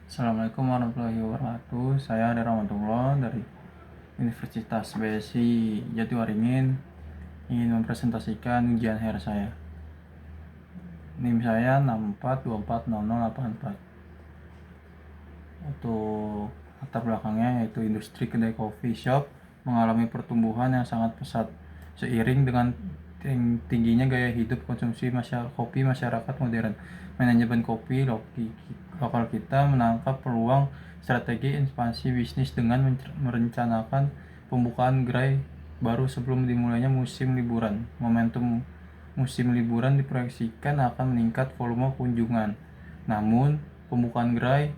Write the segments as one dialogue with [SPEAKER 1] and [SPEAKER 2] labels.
[SPEAKER 1] Assalamualaikum warahmatullahi wabarakatuh. Saya Ade Rahmatullah dari Universitas BSI Jatiwaringin ingin mempresentasikan ujian akhir saya. NIM saya 64240084. Untuk latar belakangnya yaitu industri kedai coffee shop mengalami pertumbuhan yang sangat pesat seiring dengan tingginya gaya hidup konsumsi kopi masyarakat modern. Manajemen kopi lokal kita menangkap peluang strategi ekspansi bisnis dengan merencanakan pembukaan gerai baru sebelum dimulainya musim liburan. Momentum musim liburan diproyeksikan akan meningkat volume kunjungan. Namun, pembukaan gerai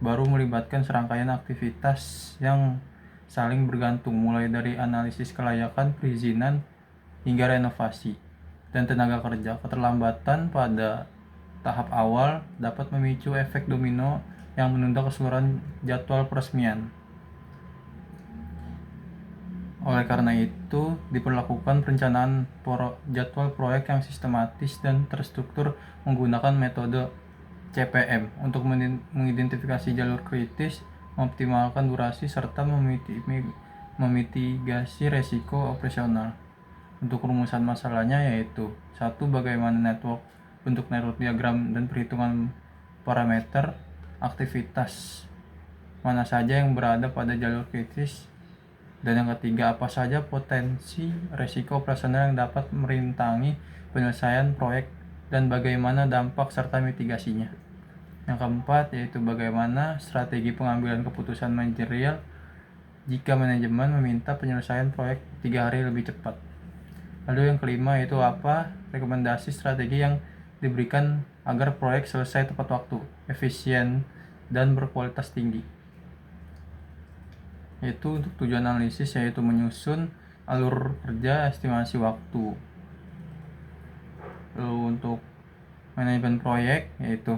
[SPEAKER 1] baru melibatkan serangkaian aktivitas yang saling bergantung, mulai dari analisis kelayakan, perizinan, hingga renovasi dan tenaga kerja. Keterlambatan pada tahap awal dapat memicu efek domino yang menunda keseluruhan jadwal peresmian. Oleh karena itu, diperlakukan perencanaan jadwal proyek yang sistematis dan terstruktur menggunakan metode CPM untuk mengidentifikasi jalur kritis, mengoptimalkan durasi, serta memitigasi resiko operasional. Untuk rumusan masalahnya yaitu 1. Bagaimana bentuk network diagram dan perhitungan parameter aktivitas mana saja yang berada pada jalur kritis, dan yang ketiga, apa saja potensi resiko operasional yang dapat merintangi penyelesaian proyek dan bagaimana dampak serta mitigasinya. Yang keempat yaitu bagaimana strategi pengambilan keputusan manajerial jika manajemen meminta penyelesaian proyek 3 hari lebih cepat. Lalu yang kelima yaitu apa rekomendasi strategi yang diberikan agar proyek selesai tepat waktu, efisien, dan berkualitas tinggi. Yaitu untuk tujuan analisis yaitu menyusun alur kerja, estimasi waktu. Lalu untuk manajemen proyek yaitu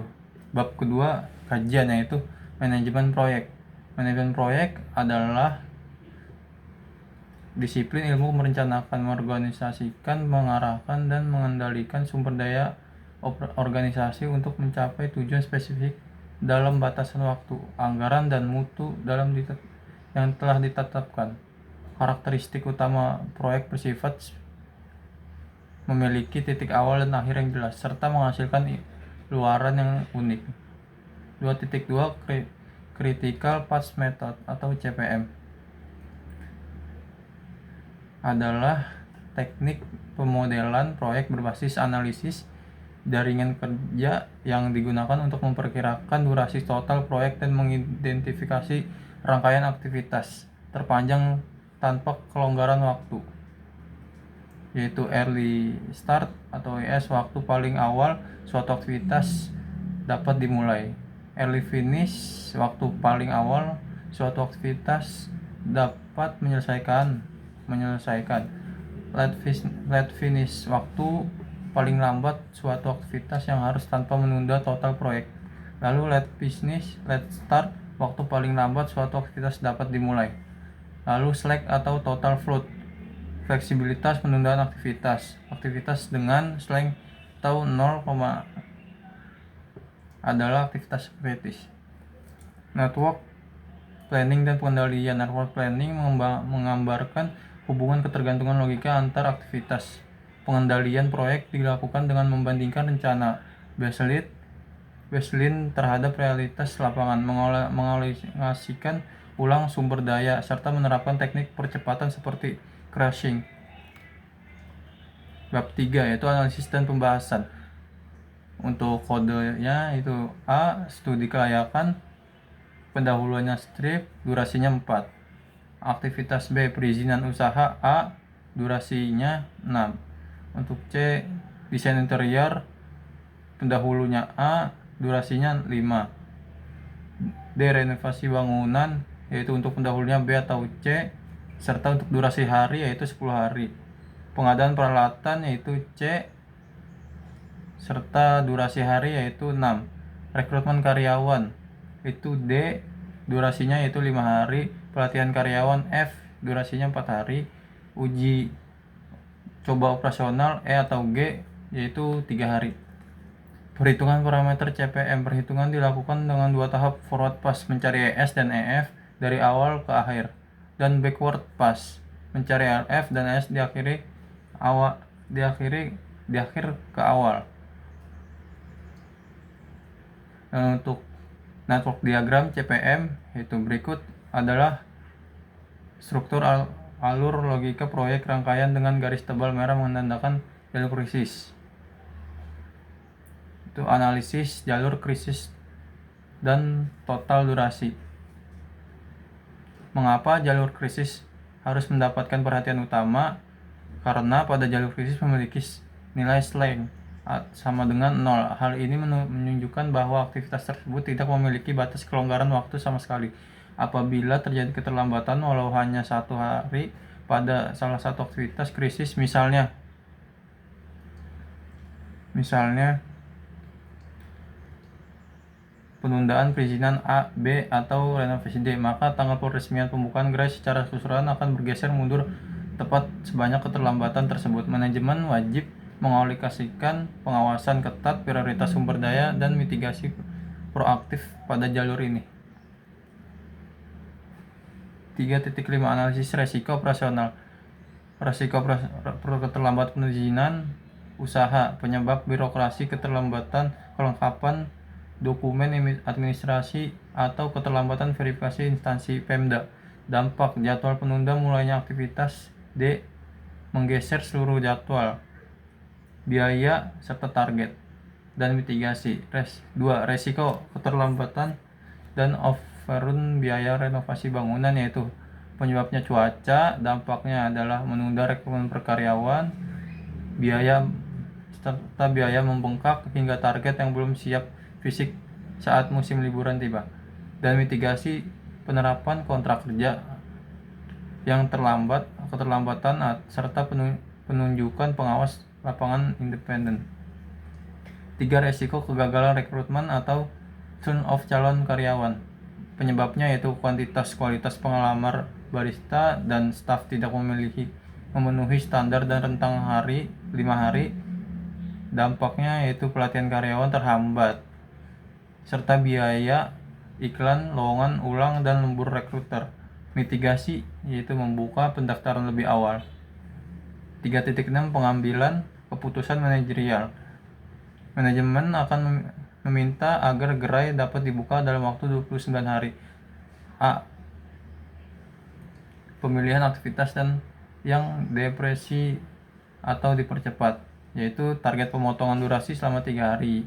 [SPEAKER 1] bab kedua kajian yaitu manajemen proyek. Manajemen proyek adalah disiplin ilmu merencanakan, mengorganisasikan, mengarahkan, dan mengendalikan sumber daya organisasi untuk mencapai tujuan spesifik dalam batasan waktu, anggaran, dan mutu yang telah ditetapkan. Karakteristik utama proyek bersifat memiliki titik awal dan akhir yang jelas, serta menghasilkan luaran yang unik. 2.2 Critical Path Method atau CPM adalah teknik pemodelan proyek berbasis analisis jaringan kerja yang digunakan untuk memperkirakan durasi total proyek dan mengidentifikasi rangkaian aktivitas terpanjang tanpa kelonggaran waktu, yaitu early start atau ES, waktu paling awal suatu aktivitas dapat dimulai. Early finish, waktu paling awal suatu aktivitas dapat menyelesaikan. Late finish, waktu paling lambat suatu aktivitas yang harus tanpa menunda total proyek. Lalu late start, waktu paling lambat suatu aktivitas dapat dimulai. Lalu slack atau total float, fleksibilitas penundaan aktivitas dengan slack atau 0, adalah aktivitas kritis. Network planning dan pengendalian. Network planning menggambarkan hubungan ketergantungan logika antar aktivitas. Pengendalian proyek dilakukan dengan membandingkan rencana baseline terhadap realitas lapangan, mengalokasikan ulang sumber daya, serta menerapkan teknik percepatan seperti crashing. Bab 3 yaitu analisis dan pembahasan. Untuk kodenya itu A. Studi kelayakan, pendahuluannya strip, durasinya 4. Aktivitas B. Perizinan usaha A, durasinya 6. Untuk C. Desain interior, pendahulunya A, durasinya 5. D. Renovasi bangunan, yaitu untuk pendahulunya B atau C, serta untuk durasi hari yaitu 10 hari. Pengadaan peralatan yaitu C, serta durasi hari yaitu 6. Rekrutmen karyawan itu D, durasinya yaitu 5 hari. Pelatihan karyawan F, durasinya 4 hari. Uji coba operasional E atau G yaitu 3 hari. Perhitungan parameter CPM. Perhitungan dilakukan dengan dua tahap, forward pass mencari ES dan EF dari awal ke akhir, dan backward pass mencari LF dan ES di akhir ke awal. Dan untuk network diagram CPM yaitu berikut adalah struktur alur logika proyek rangkaian dengan garis tebal merah menandakan jalur krisis. Itu analisis jalur krisis dan total durasi. Mengapa jalur krisis harus mendapatkan perhatian utama? Karena pada jalur krisis memiliki nilai slack sama dengan 0. Hal ini menunjukkan bahwa aktivitas tersebut tidak memiliki batas kelonggaran waktu sama sekali. Apabila terjadi keterlambatan walau hanya 1 hari pada salah satu aktivitas krisis, misalnya penundaan perizinan A, B, atau renovasi D, maka tanggal peresmian pembukaan gerai secara keseluruhan akan bergeser mundur tepat sebanyak keterlambatan tersebut. Manajemen wajib mengalokasikan pengawasan ketat, prioritas sumber daya, dan mitigasi proaktif pada jalur ini. 3.5 Analisis resiko operasional. Resiko keterlambatan perizinan usaha, penyebab birokrasi, keterlambatan kelengkapan dokumen administrasi, atau keterlambatan verifikasi instansi Pemda. Dampak jadwal penunda mulainya aktivitas D, menggeser seluruh jadwal, biaya, serta target. Dan mitigasi. 2. Resiko keterlambatan dan overrun biaya renovasi bangunan, yaitu penyebabnya cuaca, dampaknya adalah menunda rekrutmen perkaryawan, biaya serta biaya membengkak hingga target yang belum siap fisik saat musim liburan tiba. Dan mitigasi penerapan kontrak kerja yang keterlambatan serta penunjukan pengawas lapangan independen. 3. Resiko kegagalan rekrutmen atau turn off calon karyawan. Penyebabnya yaitu kualitas pengelamar barista dan staf tidak memenuhi standar dan rentang 5 hari. Dampaknya yaitu pelatihan karyawan terhambat, serta biaya iklan, lowongan ulang, dan lembur rekruter. Mitigasi yaitu membuka pendaftaran lebih awal. 3.6 Pengambilan keputusan manajerial. Manajemen akan meminta agar gerai dapat dibuka dalam waktu 29 hari. A. Pemilihan aktivitas dan yang depresi atau dipercepat, yaitu target pemotongan durasi selama 3 hari.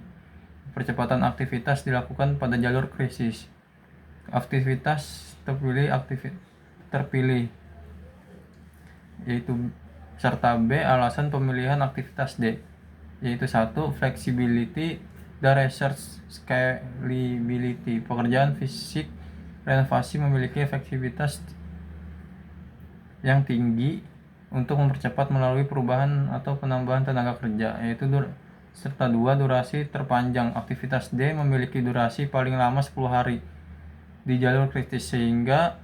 [SPEAKER 1] Percepatan aktivitas dilakukan pada jalur krisis. Aktivitas terpilih yaitu serta B. Alasan pemilihan aktivitas D, yaitu 1. Flexibility dan research scalability. Pekerjaan fisik renovasi memiliki efektivitas yang tinggi untuk mempercepat melalui perubahan atau penambahan tenaga kerja, yaitu serta 2. Durasi terpanjang. Aktivitas D memiliki durasi paling lama 10 hari di jalur kritis, sehingga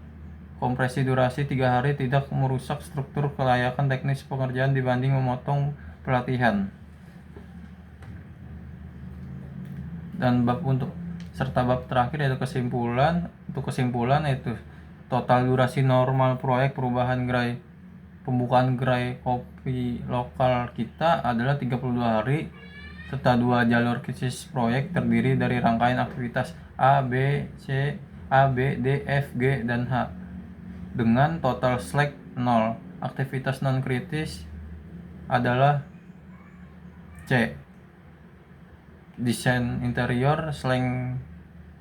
[SPEAKER 1] kompresi durasi 3 hari tidak merusak struktur kelayakan teknis pekerjaan dibanding memotong pelatihan. Dan bab terakhir yaitu kesimpulan. Untuk kesimpulan yaitu total durasi normal proyek pembukaan gerai kopi lokal kita adalah 32 hari, serta 2 jalur krisis proyek terdiri dari rangkaian aktivitas A, B, D, F, G, dan H dengan total slack 0. Aktivitas non kritis adalah C. Desain interior slang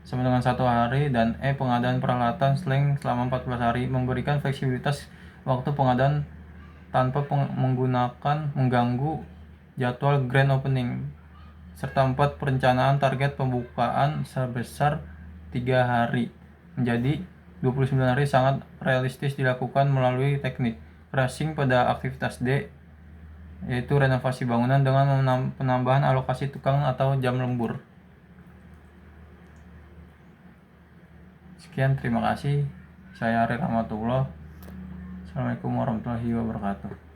[SPEAKER 1] sama dengan 1 hari, dan E. Pengadaan peralatan slang selama 14 hari, memberikan fleksibilitas waktu pengadaan tanpa mengganggu jadwal grand opening. Serta 4. Perencanaan target pembukaan sebesar 3 hari menjadi 29 hari sangat realistis dilakukan melalui teknik pricing pada aktivitas D, yaitu renovasi bangunan dengan penambahan alokasi tukang atau jam lembur. Sekian, terima kasih. Saya Ari Rahmatullah. Assalamualaikum warahmatullahi wabarakatuh.